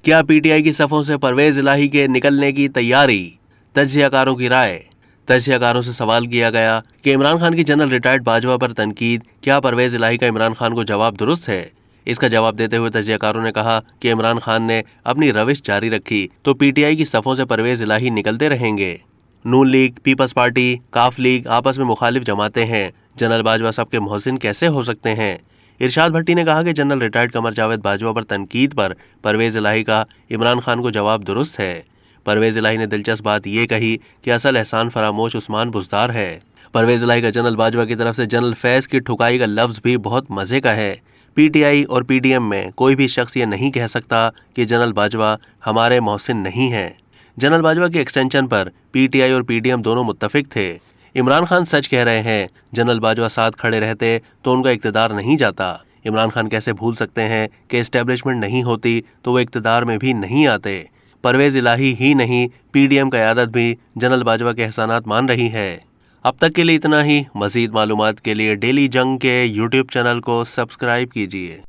क्या पीटीआई की सफों से परवेज इलाही के निकलने की तैयारी? तज्जियाकारों की राय। तज्जियाकारों से सवाल किया गया कि इमरान खान की जनरल रिटायर्ड बाजवा पर तनकीद, क्या परवेज इलाही का इमरान खान को जवाब दुरुस्त है? इसका जवाब देते हुए तज्जियाकारों ने कहा कि इमरान खान ने अपनी रविश जारी रखी तो पीटीआई की सफों से परवेज इलाही निकलते रहेंगे। नून लीग, पीपल्स पार्टी, काफ लीग आपस में मुखालिफ जमाते हैं। जनरल बाजवा सबके मोहसिन कैसे हो सकते हैं? इरशाद भट्टी ने कहा कि जनरल रिटायर्ड कमर जावेद बाजवा पर तनकीद पर परवेज इलाही का इमरान खान को जवाब दुरुस्त है। परवेज इलाही ने दिलचस्प बात ये कही कि असल एहसान फरामोश उस्मान बुज़दार है। परवेज इलाही का जनरल बाजवा की तरफ से जनरल फैज़ की ठुकाई का लफ्ज़ भी बहुत मज़े का है। पीटीआई और पीडीएम में कोई भी शख्स ये नहीं कह सकता कि जनरल बाजवा हमारे मोहसिन नहीं हैं। जनरल बाजवा की एक्सटेंशन पर पीटीआई और पीडीएम दोनों मुत्तफिक थे। इमरान खान सच कह रहे हैं, जनरल बाजवा साथ खड़े रहते तो उनका इक़्तिदार नहीं जाता। इमरान खान कैसे भूल सकते हैं कि एस्टेब्लिशमेंट नहीं होती तो वो इक़्तिदार में भी नहीं आते। परवेज इलाही ही नहीं, पीडीएम क़यादत भी जनरल बाजवा के एहसानात मान रही है। अब तक के लिए इतना ही। मज़ीद मालूमात के लिए डेली जंग के यूट्यूब चैनल को सब्सक्राइब कीजिए।